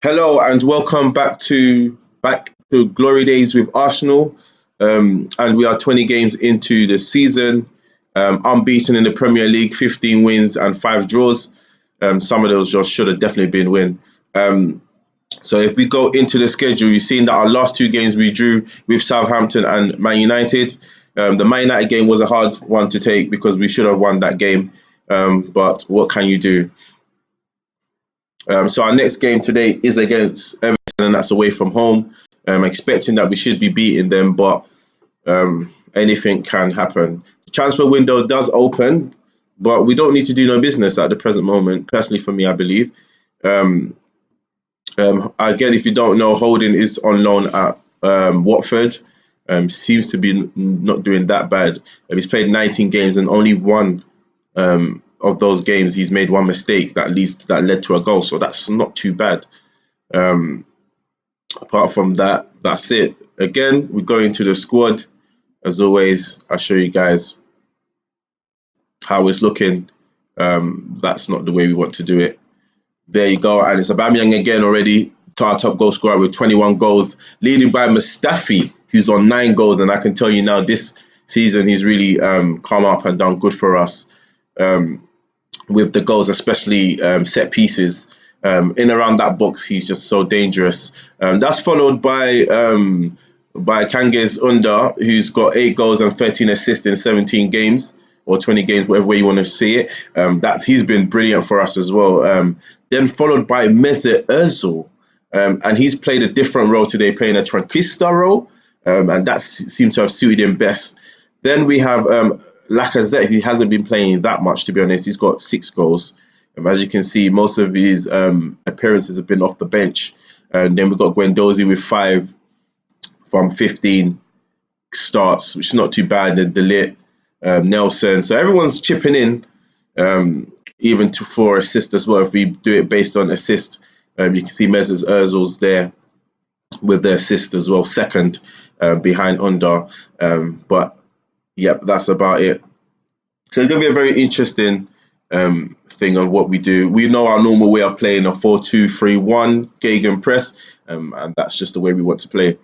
Hello and welcome back to Glory Days with Arsenal. And we are 20 games into the season, unbeaten in the Premier League, 15 wins and 5 draws. Some of those just should have definitely been win. Um, so if we go into the schedule, you've seen that our last two games we drew with Southampton and Man United. The Man United game was a hard one to take because we should have won that game. But what can you do? So our next game today is against Everton, and that's away from home. Expecting that we should be beating them, but anything can happen. The transfer window does open, but we don't need to do no business at the present moment. Personally, for me, I believe. Um, Again, if you don't know, Holding is on loan at Watford. Seems to be not doing that bad. He's played 19 games and only one of those games he's made one mistake that led to a goal. So that's not too bad. Um, Apart from that, that's it. Again, we go into the squad. As always, I'll show you guys how it's looking. That's not the way we want to do it. There you go. And it's Aubameyang again already, our top goal scorer with 21 goals, leading by Mustafi, who's on 9 goals. And I can tell you now, this season, he's really come up and done good for us with the goals, especially set pieces. In around that box, he's just so dangerous. That's followed by Kanges Under, who's got 8 goals and 13 assists in 17 games or 20 games, whatever way you want to see it. That's He's been brilliant for us as well. Then followed by Mesut Ozil, and he's played a different role today, playing a Tranquista role, and that seemed to have suited him best. Then we have Lacazette, who hasn't been playing that much, to be honest. He's got 6 goals. As you can see, most of his appearances have been off the bench. And then we've got Guendouzi with 5 from 15 starts, which is not too bad. Then Delit, Nelson. So everyone's chipping in, even for assist as well. If we do it based on assist, you can see Mesut Ozil's there with the assist as well, second behind Under. But yep, that's about it. So it's going to be a very interesting thing on what we do. We know our normal way of playing a 4-2-3-1 Gegen press, and that's just the way we want to play.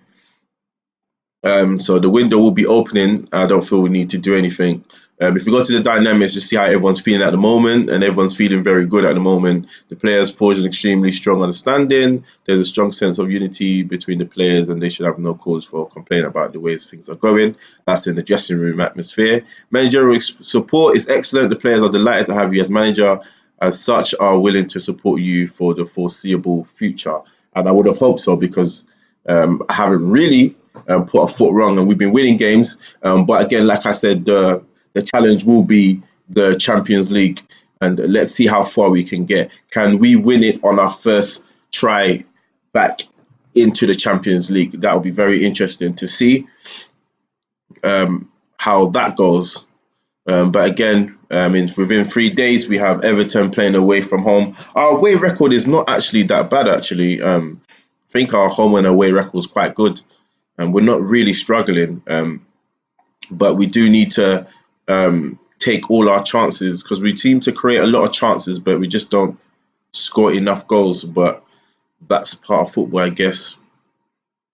So the window will be opening. I don't feel we need to do anything. If we go to the dynamics, just see how everyone's feeling at the moment, and everyone's feeling very good at the moment. The players forge an extremely strong understanding. There's a strong sense of unity between the players, and they should have no cause for complaint about the ways things are going. That's in the dressing room atmosphere. Managerial support is excellent. The players are delighted to have you as manager. As such, are willing to support you for the foreseeable future. And I would have hoped so because I haven't really put a foot wrong, and we've been winning games. But again, like I said, the challenge will be the Champions League, and let's see how far we can get. Can we win it on our first try back into the Champions League? That will be very interesting to see how that goes. But again, within 3 days, we have Everton playing away from home. Our away record is not actually that bad, actually. I think our home and away record is quite good, and we're not really struggling. But we do need to take all our chances because we seem to create a lot of chances, but we just don't score enough goals. But that's part of football, I guess.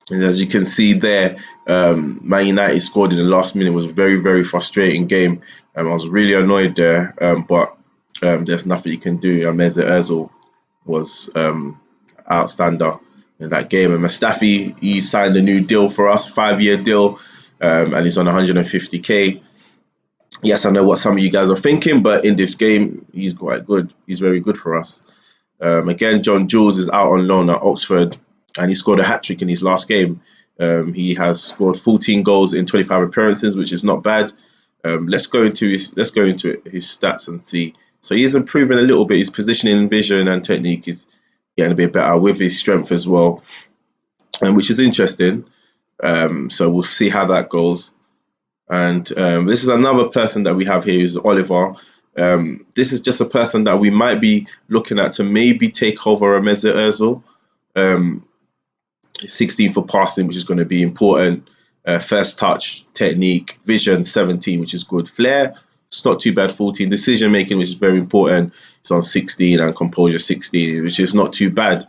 And as you can see there, Man United scored in the last minute. It was a very, very frustrating game. I was really annoyed there, but there's nothing you can do. Mesut Ozil was outstander in that game. And Mustafi, he signed a new deal for us, 5-year deal, and he's on 150k. Yes, I know what some of you guys are thinking, but in this game, he's quite good. He's very good for us. Again, John Jules is out on loan at Oxford, and he scored a hat-trick in his last game. He has scored 14 goals in 25 appearances, which is not bad. Let's go into his stats and see. So he is improving a little bit. His positioning, vision, and technique is getting a bit better with his strength as well, which is interesting. So we'll see how that goes. And this is another person that we have here, who's Oliver. This is just a person that we might be looking at to maybe take over a Mesut Ozil. 16 for passing, which is going to be important. First touch, technique, vision, 17, which is good. Flair, it's not too bad. 14. Decision making, which is very important. It's on 16, and composure 16, which is not too bad.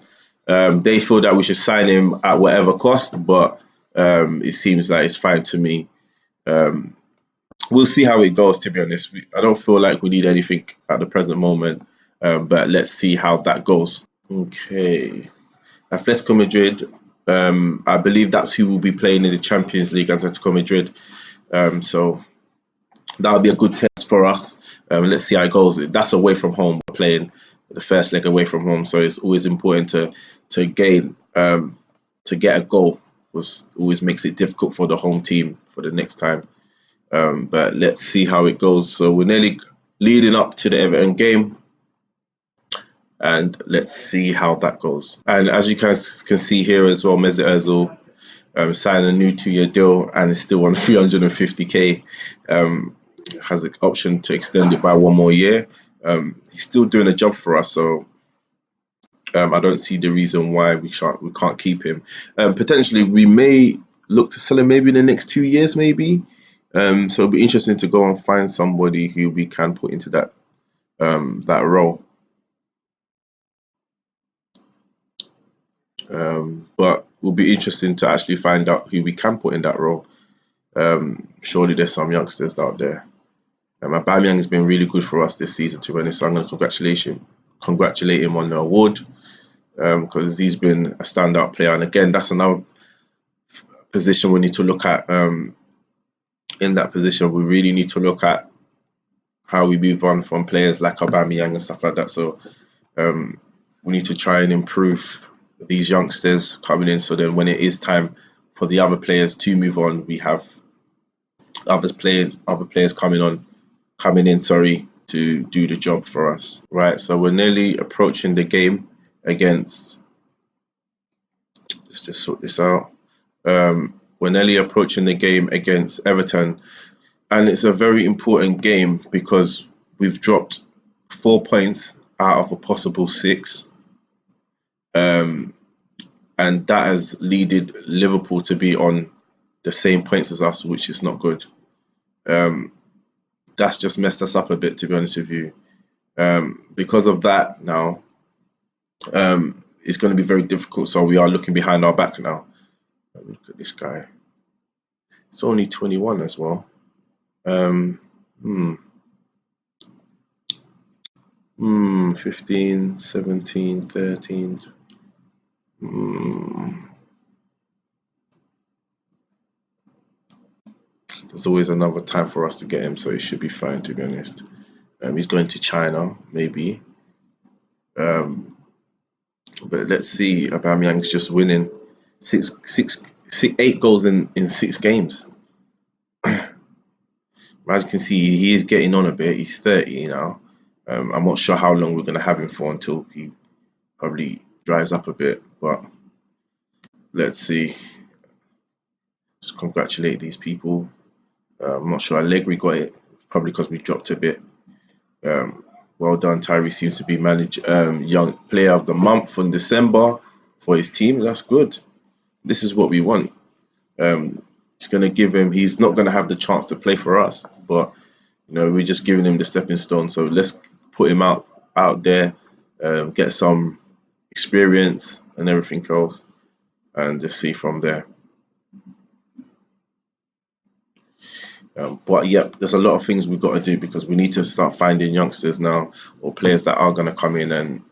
They feel that we should sign him at whatever cost, but it seems like it's fine to me. Um, we'll see how it goes. To be honest, I don't feel like we need anything at the present moment, but let's see how that goes. Okay, Atletico Madrid. I believe that's who will be playing in the Champions League. Atletico Madrid. So that'll be a good test for us. Let's see how it goes. That's away from home. We're playing the first leg away from home, so it's always important to gain to get a goal. Was always makes it difficult for the home team for the next time. But let's see how it goes. So we're nearly leading up to the Everton game, and let's see how that goes. And as you guys can see here as well, Mesut Ozil signed a new 2-year deal and is still on 350k. Has the option to extend it by 1 more year. He's still doing a job for us, so I don't see the reason why we can't keep him. Potentially, we may look to sell him maybe in the next 2 years, maybe. So it'll be interesting to go and find somebody who we can put into that role. But it will be interesting to actually find out who we can put in that role. Surely there's some youngsters out there. Aubameyang has been really good for us this season, to be honest. So I'm going to congratulate him on the award because he's been a standout player. And again, that's another position we need to look at. In that position, we really need to look at how we move on from players like Aubameyang and stuff like that. So we need to try and improve these youngsters coming in. So then when it is time for the other players to move on, we have other players coming in, to do the job for us. Right, so we're nearly approaching the game against, let's just sort this out. We're nearly approaching the game against Everton, and it's a very important game because we've dropped 4 points out of a possible 6. And that has led Liverpool to be on the same points as us, which is not good. That's just messed us up a bit, to be honest with you. Because of that now, it's going to be very difficult. So we are looking behind our back now. Look at this guy. It's only 21 as well. 15, 17, 13. There's always another time for us to get him, so he should be fine, to be honest. He's going to China, maybe. But let's see. Aubameyang's just winning 8 goals in 6 games. As you can see, he is getting on a bit. He's 30 now. I'm not sure how long we're going to have him for until he probably dries up a bit. But let's see. Just congratulate these people. I'm not sure Allegri got it, probably because we dropped a bit. Well done, Tyree seems to be young player of the month in December for his team. That's good. This is what we want. It's going to give him. He's not going to have the chance to play for us, but we're just giving him the stepping stone. So let's put him out there, get some experience and everything else, and just see from there. But yeah, there's a lot of things we've got to do because we need to start finding youngsters now or players that are going to come in and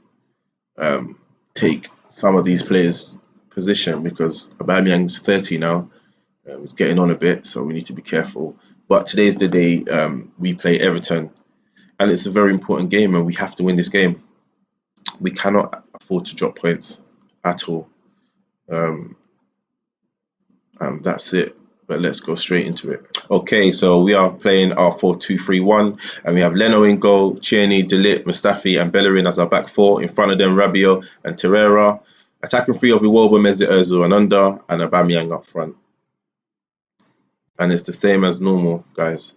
take some of these players' position because Aubameyang's 30 now. He's getting on a bit, so we need to be careful. But today's the day we play Everton, and it's a very important game, and we have to win this game. We cannot afford to drop points at all. That's it. But let's go straight into it. Okay, so we are playing our 4-2-3-1, and we have Leno in goal, Tierney, De Ligt, Mustafi, and Bellerin as our back 4. In front of them, Rabiot and Torreira. Attacking 3 of Iwobi, Mesut Ozil, and Under, and Aubameyang up front. And it's the same as normal, guys.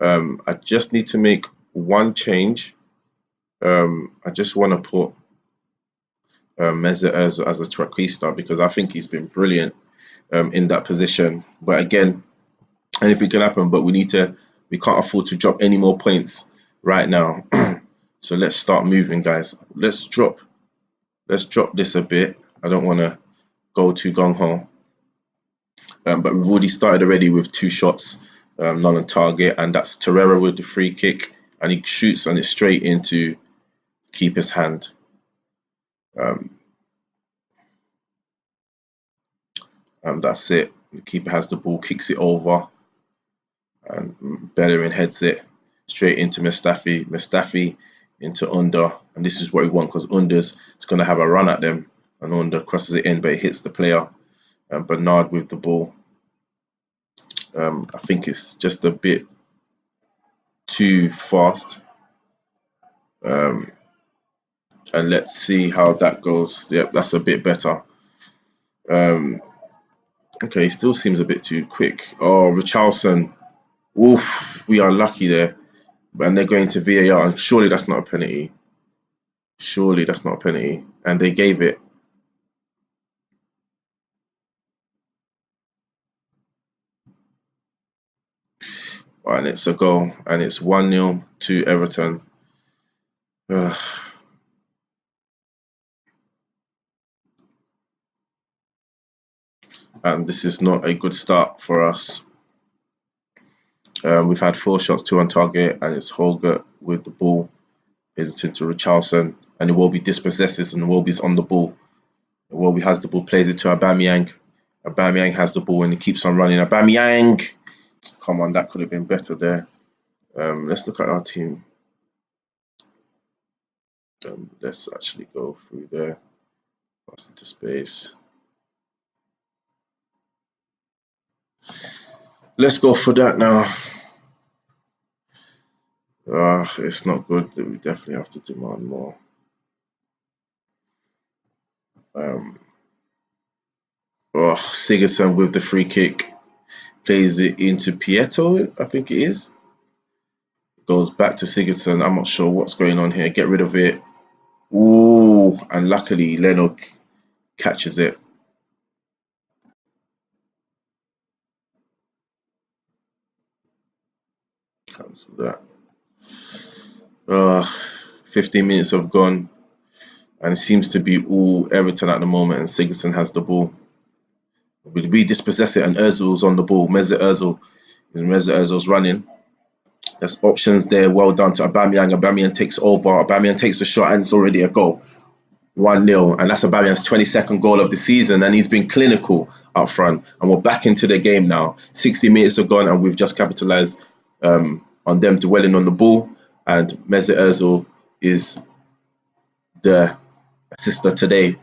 I just need to make one change. I just want to put Mesut Ozil as a trequartista because I think he's been brilliant in that position. But again, anything can happen. But we can't afford to drop any more points right now. So let's start moving, guys. Let's drop this a bit. I don't want to go too gung ho. But we've already started already with 2 shots, none on target, and that's Torreira with the free kick, and he shoots and it's straight into keeper's hand. And that's it. The keeper has the ball, kicks it over, and Bellerin heads it straight into Mustafi. Mustafi into Under, and this is what we want because Under's is going to have a run at them, and Under crosses it in, but it hits the player. Bernard with the ball. I think it's just a bit too fast. And let's see how that goes. Yep, that's a bit better. Okay, still seems a bit too quick. Oh, Richarlison. Oof, we are lucky there. And they're going to VAR, and surely that's not a penalty. Surely that's not a penalty. And they gave it. And it's a goal. And it's 1-0 to Everton. Ugh. And this is not a good start for us. We've had 4 shots, 2 on target, and it's Holger with the ball. Hesitant to Richarlison, and Iwobi dispossesses, and Iwobi's on the ball. Iwobi has the ball, plays it to Aubameyang. Aubameyang has the ball, and he keeps on running. Aubameyang! Come on, that could have been better there. Let's look at our team. Let's actually go through there. Pass into space. Let's go for that now. It's not good. We definitely have to demand more. Sigurdsson with the free kick. Plays it into Pieto, I think it is. Goes back to Sigurdsson. I'm not sure what's going on here. Get rid of it. Ooh, and luckily Leno catches it. Cancel that. 15 minutes have gone, and it seems to be all Everton at the moment, and Sigurdsson has the ball. We dispossess it, and Ozil's on the ball. Mesut Ozil's running. There's options there. Well done to Aubameyang. Aubameyang takes over. Aubameyang takes the shot, and it's already a goal. 1-0, and that's Aubameyang's 22nd goal of the season, and he's been clinical up front. And we're back into the game now. 60 minutes have gone, and we've just capitalised on them dwelling on the ball. And Mesut Ozil is the assister today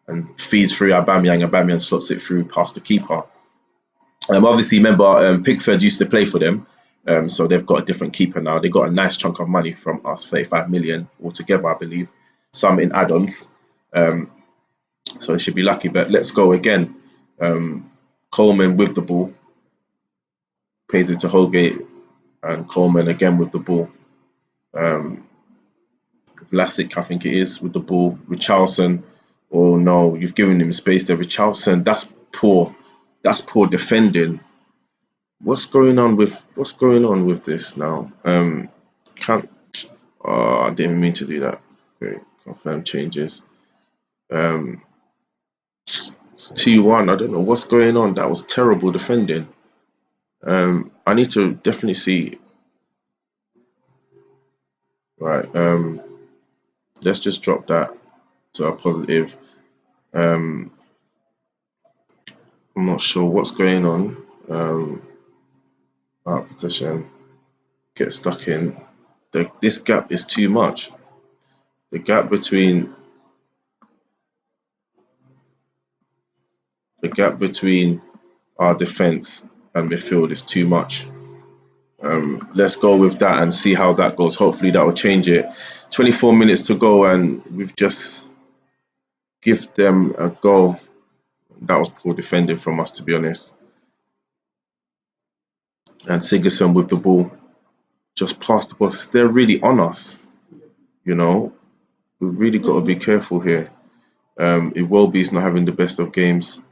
and feeds through Aubameyang. Aubameyang slots it through past the keeper. Obviously, remember, Pickford used to play for them, so they've got a different keeper now. They got a nice chunk of money from us, 35 million altogether, I believe. Some in add-ons. So they should be lucky. But let's go again. Coleman with the ball. Plays it to Holgate. And Coleman again with the ball. Vlasic, I think it is, with the ball. Richarlison. Oh no, you've given him space there. Richarlison, that's poor. That's poor defending. What's going on with this now? Can't. Oh, I didn't mean to do that. Okay, confirm changes. It's 2-1. I don't know what's going on. That was terrible defending. I need to definitely see. Right. Let's just drop that to a positive. I'm not sure what's going on. Our position. Get stuck in. This gap is too much. The gap between our defense and midfield is too much. Let's go with that and see how that goes. Hopefully that will change it. 24 minutes to go, and we've just give them a goal. That was poor defending from us, to be honest. And Sigurdsson with the ball, just past the ball. They're really on us. You know, we've really got to be careful here. Iwobi's not having the best of games.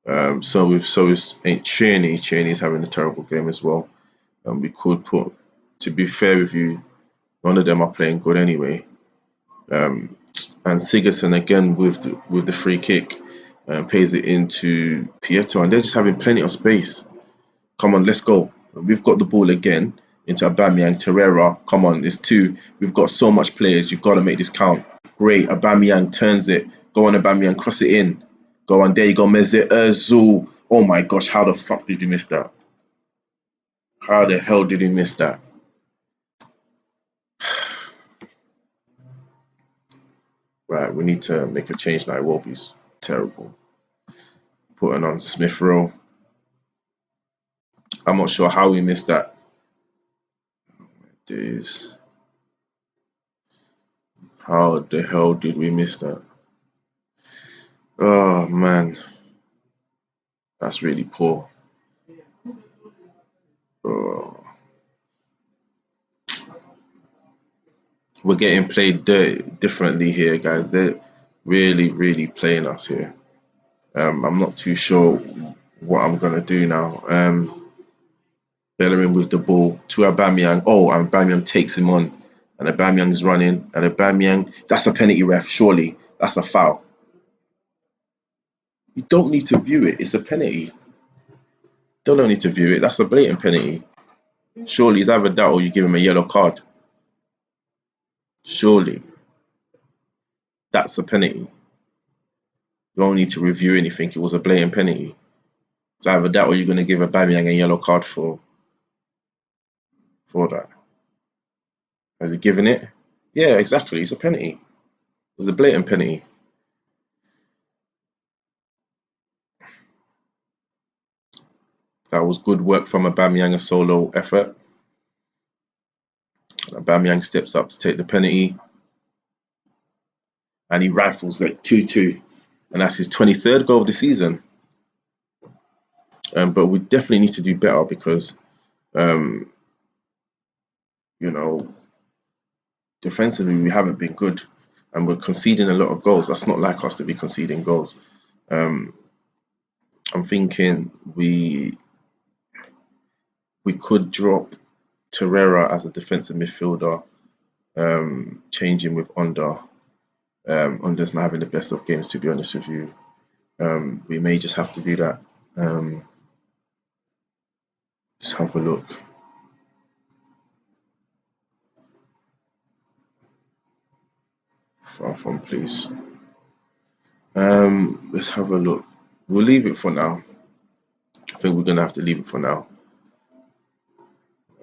So is ain't Cheney. Cheney's having a terrible game as well. We could put, to be fair with you, none of them are playing good anyway. And Sigurdsson again with the free kick, pays it into Pietro, and they're just having plenty of space. Come on, let's go. We've got the ball again into Aubameyang, Torreira. Come on, it's two. We've got so much players. You've got to make this count. Great. Aubameyang turns it. Go on, Aubameyang, cross it in. Go on, there you go, Mesut Ozil. Oh my gosh, how the fuck did you miss that? How the hell did he miss that? Right, we need to make a change now. Iwobi's terrible. Putting on Smith Rowe. I'm not sure how we missed that. Days. How the hell did we miss that? Oh man, that's really poor. Oh, we're getting played differently here, guys. They're really, really playing us here. I'm not too sure what I'm gonna do now. Bellerin with the ball to Aubameyang. Oh, and Aubameyang takes him on, and Aubameyang is running, and Aubameyang. That's a penalty, ref. Surely that's a foul. You don't need to view it. It's a penalty. Don't need to view it. That's a blatant penalty. Surely it's either that or you give him a yellow card. Surely that's a penalty. You don't need to review anything. It was a blatant penalty. It's either that or you're going to give Aubameyang a yellow card for that. Has he given it? Yeah, exactly. It's a penalty. It was a blatant penalty. That was good work from Aubameyang, a solo effort. Aubameyang steps up to take the penalty, and he rifles it 2-2, and that's his 23rd goal of the season. But we definitely need to do better because, um, you know, defensively we haven't been good, and we're conceding a lot of goals. That's not like us to be conceding goals. I'm thinking we could drop Torreira as a defensive midfielder, changing with Under. Under's not having the best of games, to be honest with you. We may just have to do that. Let's have a look. Far from, please. Let's have a look. We'll leave it for now. I think we're gonna have to leave it for now.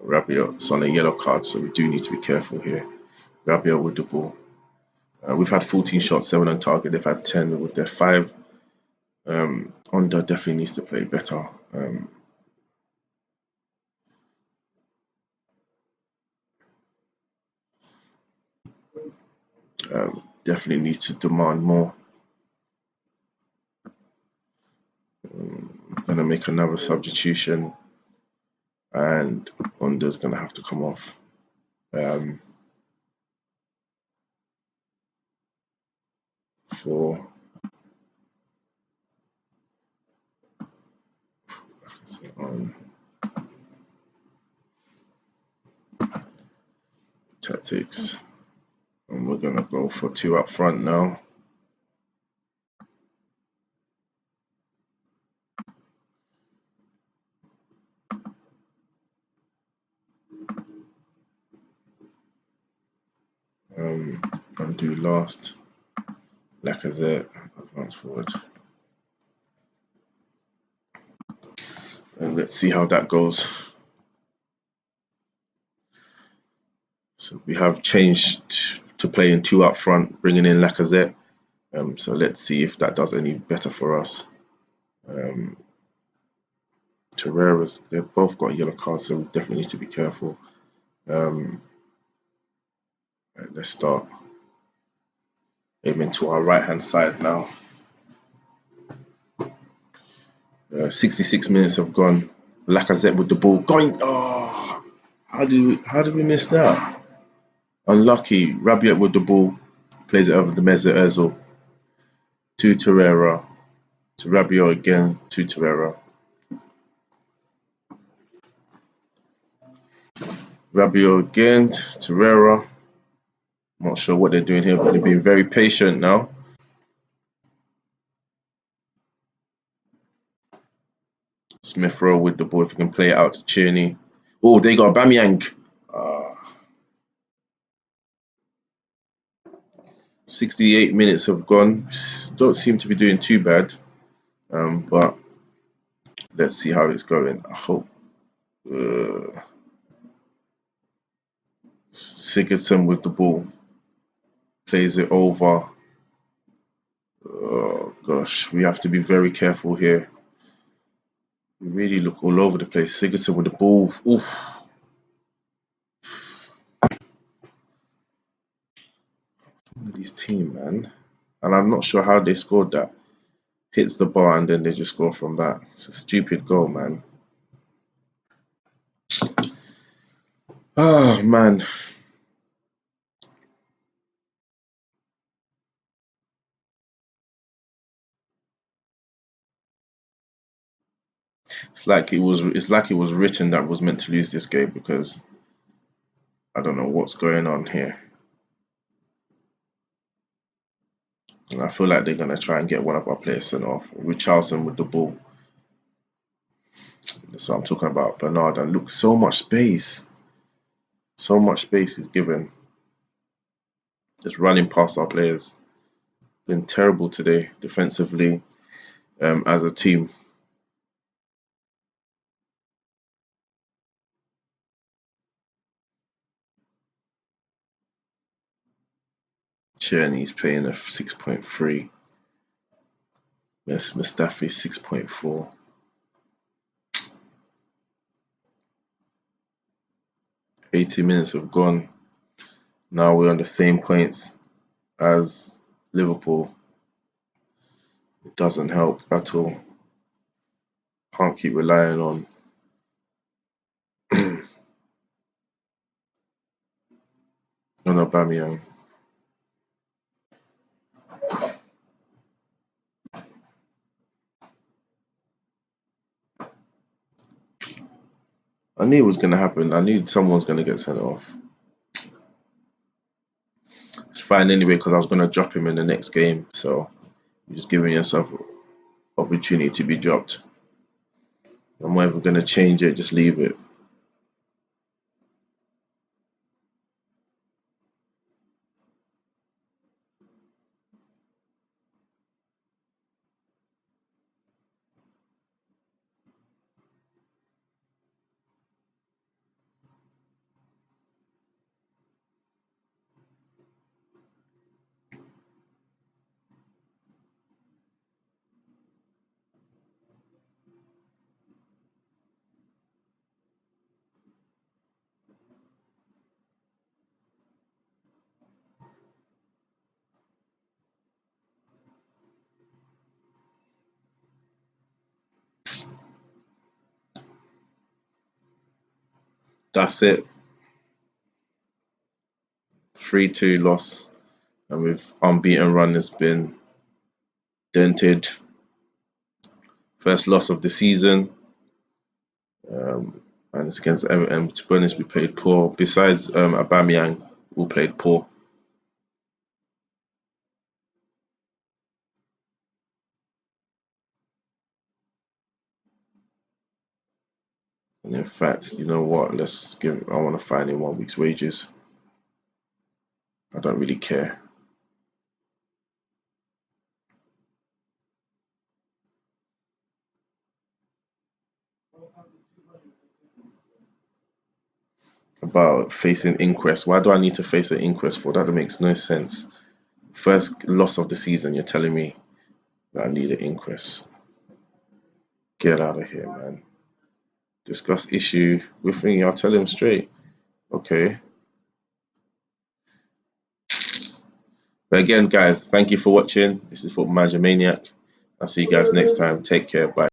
Rabiot's on a yellow card, so we do need to be careful here. Rabiot with the ball. We've had 14 shots, 7 on target. They've had 10 with their 5. Under definitely needs to play better. Definitely needs to demand more. I'm gonna make another substitution, and Under's gonna have to come off. For tactics, and we're gonna go for 2 up front now. Gonna do last Lacazette, advance forward, and let's see how that goes. So we have changed to playing 2 up front, bringing in Lacazette. So let's see if that does any better for us. Torreira's, they've both got yellow cards, so we definitely need to be careful. Let's start aiming to our right hand side now. 66 minutes have gone. Lacazette with the ball going. Oh, how did we miss that? Unlucky. Rabiot with the ball, plays it over the Mesut Ozil to Torreira, to Rabiot again, to Torreira. Rabiot again, Torreira. I'm not sure what they're doing here, but they're being very patient now. Smith Rowe with the ball. If he can play it out to Tierney. Oh, they got Bamiyang. 68 minutes have gone. Don't seem to be doing too bad. But let's see how it's going. I hope Sigurdsson with the ball plays it over. Oh gosh, we have to be very careful here. We really look all over the place. Sigurdsson with the ball. Oof. This team, man. And I'm not sure how they scored that. Hits the bar and then they just score from that. It's a stupid goal, man. Oh man. It's like it was written that was meant to lose this game because I don't know what's going on here. And I feel like they're gonna try and get one of our players sent off. Richarlison with the ball. That's what I'm talking about. Bernard, and look, so much space. So much space is given. Just running past our players. Been terrible today defensively as a team. Tierney's playing a 6.3. Mustafi 6.4. 80 minutes have gone. Now we're on the same points as Liverpool. It doesn't help at all. Can't keep relying on on Aubameyang. I knew it was going to happen. I knew someone's going to get sent off. It's fine anyway because I was going to drop him in the next game. So you're just giving yourself opportunity to be dropped. I'm never going to change it. Just leave it. That's it. 3-2 loss. And with unbeaten run has been dented. First loss of the season. And it's against Everton. To be honest, we played poor. Besides Aubameyang, we played poor. And in fact, you know what? I want to find him 1 week's wages. I don't really care. About facing inquest. Why do I need to face an inquest for? That makes no sense. First loss of the season, you're telling me that I need an inquest. Get out of here, man. Discuss issue with me. I'll tell him straight. Okay. But again, guys, thank you for watching. This is Football Manager Maniac. I'll see you guys next time. Take care. Bye.